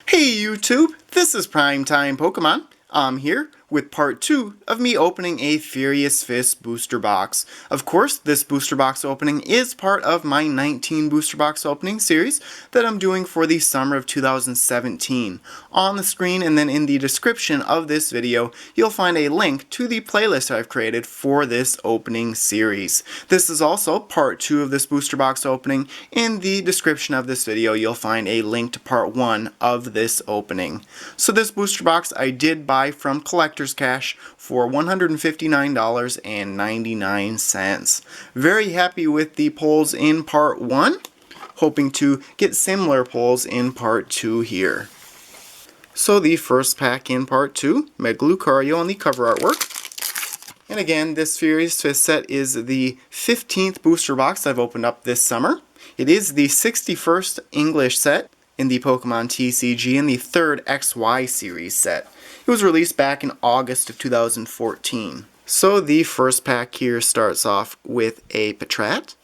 Hey YouTube, this is Primetime Pokemon. I'm here with part 2 of me opening a Furious Fist booster box. Of course, this booster box opening is part of my 19 booster box opening series that I'm doing for the summer of 2017. On the screen and then in the description of this video, you'll find a link to the playlist I've created for this opening series. This is also part 2 of this booster box opening. In the description of this video, you'll find a link to part 1 of this opening. So this booster box I did buy from Collector's Cash for $159.99. Very happy with the pulls in part 1. Hoping to get similar pulls in part 2 here. So the first pack in part 2, Mega Lucario on the cover artwork. And again, this Furious Fist set is the 15th booster box I've opened up this summer. It is the 61st English set in the Pokemon TCG and the 3rd XY series set. It was released back in August of 2014. So the first pack here starts off with a Patrat,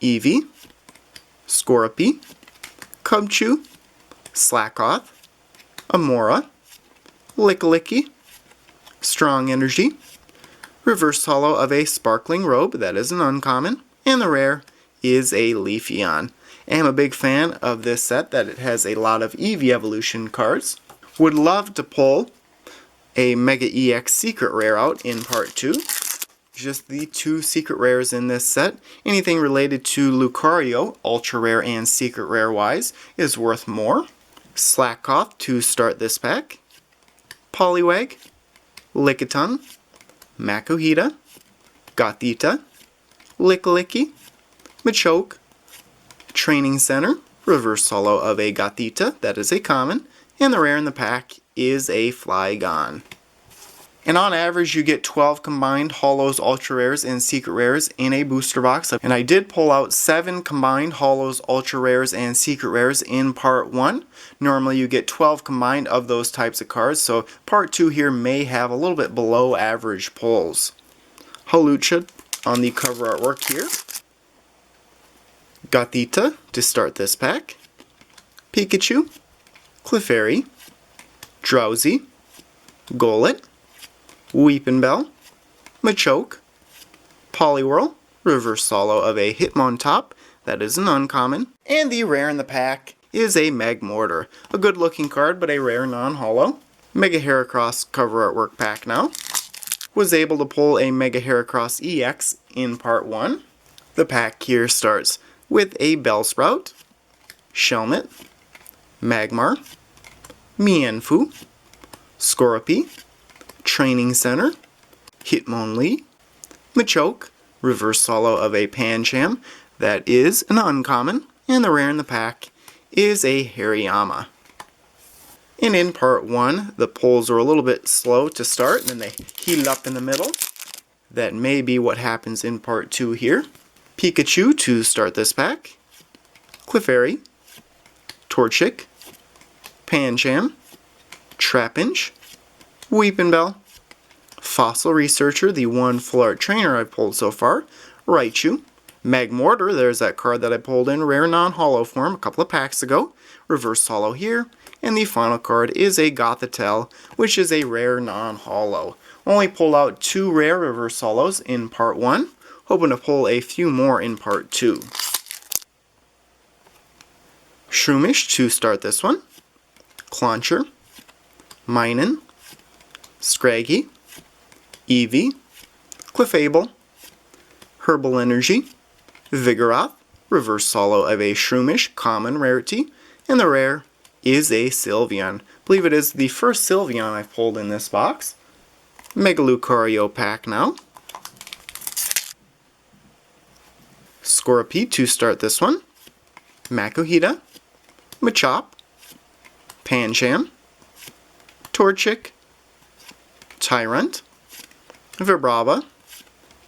Eevee, Scorpy, Cubchoo, Slackoth, Amora, Lickilicky, Strong Energy, Reverse Holo of a Sparkling Robe, that is an uncommon, and the rare is a Leafeon. I am a big fan of this set, that it has a lot of Eevee evolution cards. Would love to pull a Mega EX Secret Rare out in part 2. Just the 2 secret rares in this set. Anything related to Lucario, Ultra Rare and Secret Rare wise, is worth more. Slackoth to start this pack. Poliwag, Lickitung, Makuhita, Gothita, Lickilicky, Machoke, Training Center, Reverse Holo of a Gothita, that is a common, and the rare in the pack is a Flygon. And on average you get 12 combined Holos, Ultra Rares, and Secret Rares in a booster box. And I did pull out 7 combined Holos, Ultra Rares, and Secret Rares in part 1. Normally you get 12 combined of those types of cards, so part 2 here may have a little bit below average pulls. Hawlucha on the cover artwork here. Gothita to start this pack. Pikachu, Clefairy, Drowsy, Golett, Weepinbell, Machoke, Poliwhirl, Reverse Holo of a Hitmontop, that is an uncommon, and the rare in the pack is a Magmortar. A good looking card, but a rare non-holo. Mega Heracross cover artwork pack now. Was able to pull a Mega Heracross EX in part 1. The pack here starts with a Bellsprout, Shelmet, Magmar, Mienfoo, Scorpy, Training Center, Hitmonlee, Machoke, Reverse Holo of a Pancham, that is an uncommon, and the rare in the pack is a Hariyama. And in part 1, the pulls are a little bit slow to start, and then they heat up in the middle. That may be what happens in part 2 here. Pikachu to start this pack, Clefairy, Torchic, Pancham, Trapinch, Weepinbell, Fossil Researcher, the one full art trainer I've pulled so far, Raichu, Magmortar, there's that card that I pulled in rare non-holo form a couple of packs ago, Reverse Holo here, and the final card is a Gothitelle, which is a rare non-holo. Only pulled out 2 rare Reverse Holos in part 1, hoping to pull a few more in part 2. Shroomish to start this one. Clauncher, Minun, Scraggy, Eevee, Clefable, Herbal Energy, Vigoroth, Reverse Holo of a Shroomish common rarity, and the rare is a Sylveon. I believe it is the first Sylveon I've pulled in this box. Mega Lucario pack now. Scorpy to start this one. Makuhita, Machop, Pancham, Torchic, Tyrant, Vibrava,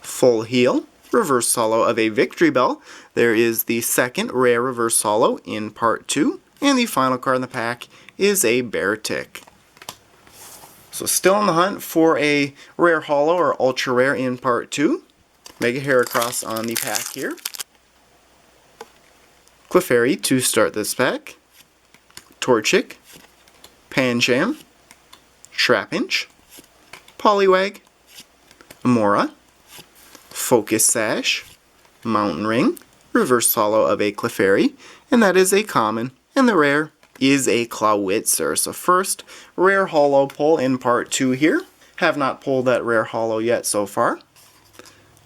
Full Heal, Reverse Holo of a Victory Bell. There is the second rare Reverse Holo in part 2, and the final card in the pack is a Beartic. So still on the hunt for a rare holo or ultra rare in part 2. Mega Heracross on the pack here. Clefairy to start this pack. Torchic, Pancham, Trapinch, Poliwag, Amora, Focus Sash, Mountain Ring, Reverse Hollow of a Clefairy, and that is a common, and the rare is a Clawitzer. So first, rare hollow pull in part 2 here. Have not pulled that rare hollow yet so far.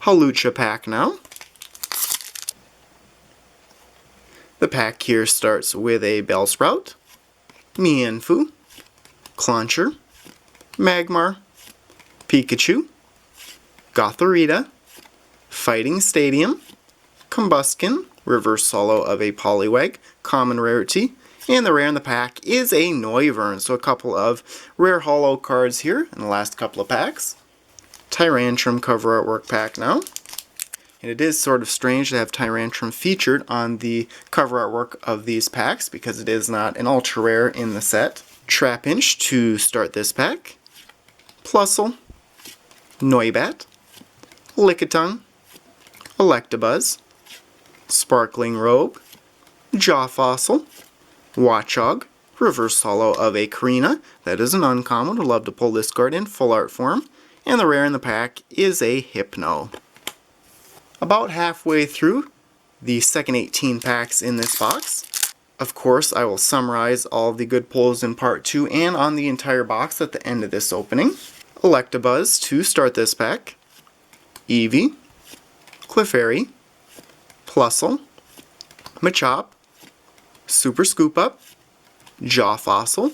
Hawlucha pack now. The pack here starts with a Bellsprout, Mienfoo, Clauncher, Magmar, Pikachu, Gothorita, Fighting Stadium, Combuskin, Reverse Hollow of a Poliwag, common rarity, and the rare in the pack is a Noivern. So a couple of rare hollow cards here in the last couple of packs. Tyrantrum cover artwork pack now. And it is sort of strange to have Tyrantrum featured on the cover artwork of these packs because it is not an ultra rare in the set. Trapinch to start this pack. Plusle, Noibat, Lickitung, Electabuzz, Sparkling Robe, Jaw Fossil, Watchog, Reverse Hollow of a Karina. That is an uncommon. Would love to pull this card in full art form. And the rare in the pack is a Hypno. About halfway through the second 18 packs in this box. Of course, I will summarize all of the good pulls in part 2 and on the entire box at the end of this opening. Electabuzz to start this pack. Eevee, Clefairy, Plusle, Machop, Super Scoop Up, Jaw Fossil,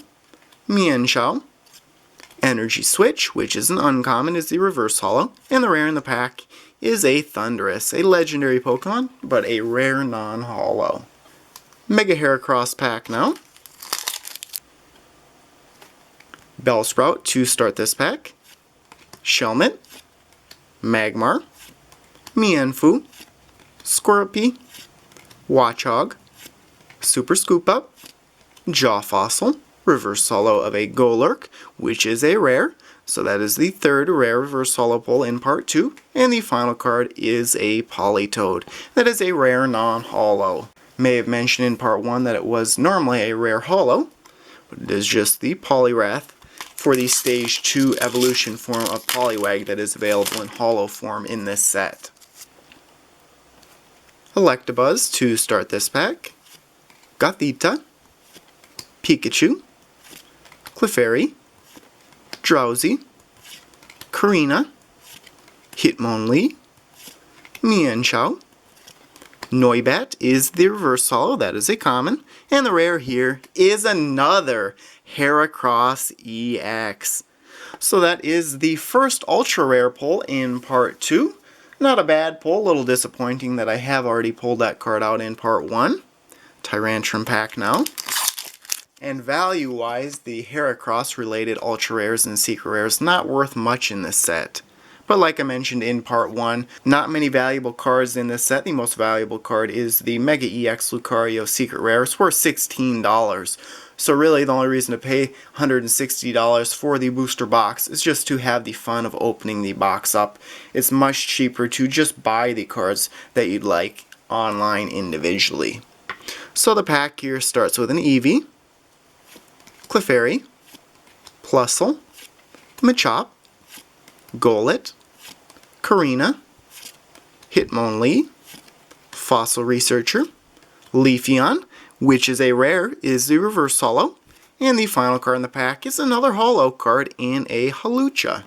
Mienshao, Energy Switch, which is an uncommon, is the Reverse Hollow, and the rare in the pack is a Thundurus, a legendary Pokemon, but a rare non-hollow. Mega Heracross pack now. Bellsprout to start this pack. Shelmet, Magmar, Mienfoo, Squirrelpy, Watchog, Super Scoop Up, Jaw Fossil, Reverse Hollow of a Golurk, which is a rare. So that is the third rare Reverse Hollow pull in part 2. And the final card is a Politoed. That is a rare non-hollow. May have mentioned in part 1 that it was normally a rare hollow, but it is just the Poliwrath for the Stage 2 evolution form of Poliwag that is available in hollow form in this set. Electabuzz to start this pack. Gothita, Pikachu, Clefairy, Drowsy, Karina, Hitmonlee, Mienshao, Noibat is the Reverse Hollow, that is a common, and the rare here is another Heracross EX. So that is the first ultra rare pull in part 2. Not a bad pull, a little disappointing that I have already pulled that card out in part 1. Tyrantrum pack now. And value-wise, the Heracross-related Ultra Rares and Secret Rares not worth much in this set. But like I mentioned in part 1, not many valuable cards in this set. The most valuable card is the Mega EX Lucario Secret Rare. It's worth $16. So really the only reason to pay $160 for the booster box is just to have the fun of opening the box up. It's much cheaper to just buy the cards that you'd like online individually. So the pack here starts with an Eevee, Clefairy, Plusle, Machop, Golett, Karina, Hitmonlee, Fossil Researcher, Leafeon, which is a rare, is the Reverse Hollow, and the final card in the pack is another hollow card in a Hawlucha.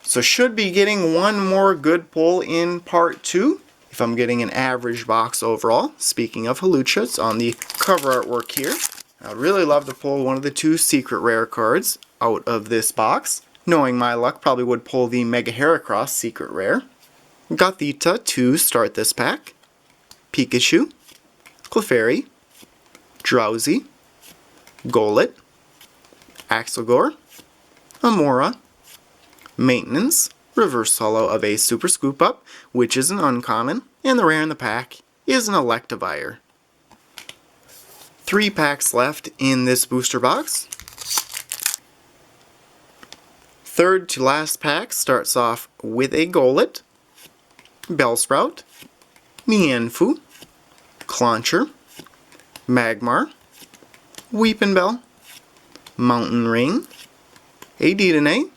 So should be getting one more good pull in part 2, if I'm getting an average box overall. Speaking of Hawlucha, it's on the cover artwork here. I'd really love to pull one of the 2 secret rare cards out of this box. Knowing my luck, probably would pull the Mega Heracross secret rare. Gothita to start this pack. Pikachu, Clefairy, Drowsy, Golett, Axelgor, Amora, Maintenance, Reverse Hollow of a Super Scoop Up, which is an uncommon, and the rare in the pack is an Electivire. 3 packs left in this booster box. Third to last pack starts off with a Golett, Bellsprout, Mienfoo, Clauncher, Magmar, Weepin' Bell, Mountain Ring, a Dedenne,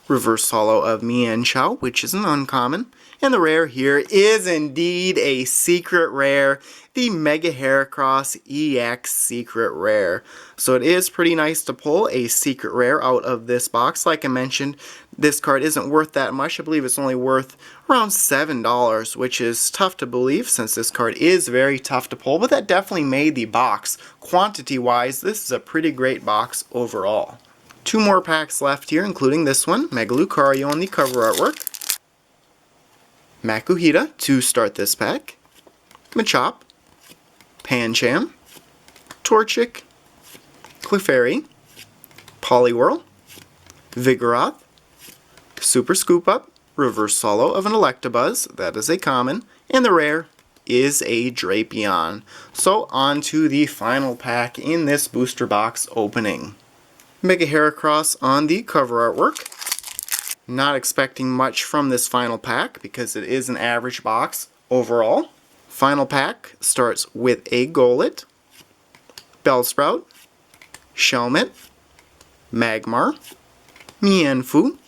reverse holo of Mienshao, which is an uncommon, and the rare here is indeed a secret rare, the Mega Heracross EX secret rare. So it is pretty nice to pull a secret rare out of this box. Like I mentioned, this card isn't worth that much. I believe it's only worth around $7, which is tough to believe since this card is very tough to pull, but that definitely made the box. Quantity-wise, this is a pretty great box overall. 2 more packs left here, including this one, Mega Lucario on the cover artwork, Makuhita to start this pack, Machop, Pancham, Torchic, Clefairy, Poliwhirl, Vigoroth, Super Scoop Up, reverse holo of an Electabuzz, that is a common, and the rare is a Drapion. So on to the final pack in this booster box opening. Mega Heracross on the cover artwork. Not expecting much from this final pack because it is an average box overall. Final pack starts with a Golett, Bellsprout, Shelmet, Magmar, Mienfoo,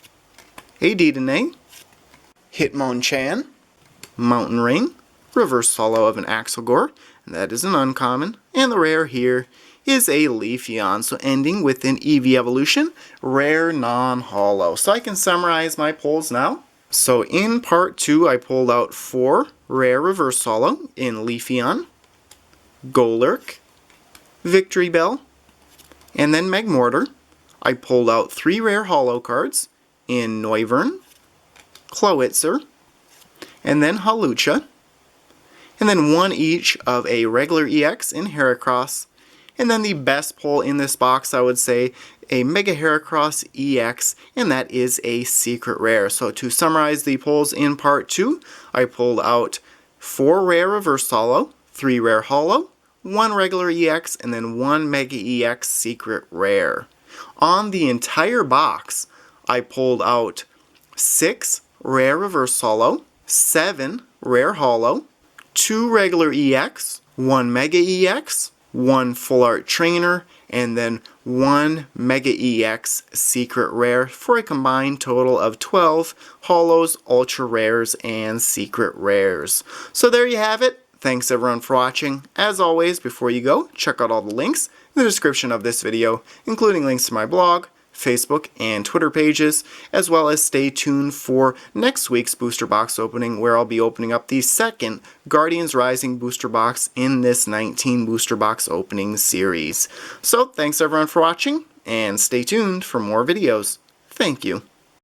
a Dedenne, Hitmonchan, Mountain Ring, reverse holo of an Axelgor, and that is an uncommon, and the rare here is a Leafeon, so ending with an Eevee Evolution, rare non-holo. So I can summarize my pulls now. So in part 2, I pulled out 4 rare reverse holo in Leafeon, Golurk, Victory Bell, and then Magmortar. I pulled out 3 rare holo cards in Noivern, Clowitzer, and then Hawlucha, and then 1 each of a regular EX in Heracross, and then the best pull in this box, I would say, a Mega Heracross EX, and that is a secret rare. So to summarize the pulls in part 2, I pulled out 4 rare reverse holo, 3 rare holo, 1 regular EX, and then 1 Mega EX secret rare. On the entire box, I pulled out 6 rare reverse holo, 7 rare holo, 2 regular EX, 1 Mega EX, 1 Full Art Trainer, and then 1 Mega EX secret rare for a combined total of 12 holos, ultra rares, and secret rares. So there you have it. Thanks everyone for watching. As always, before you go, check out all the links in the description of this video, including links to my blog, Facebook, and Twitter pages, as well as stay tuned for next week's booster box opening, where I'll be opening up the second Guardians Rising booster box in this 19 booster box opening series. So thanks everyone for watching, and stay tuned for more videos. Thank you.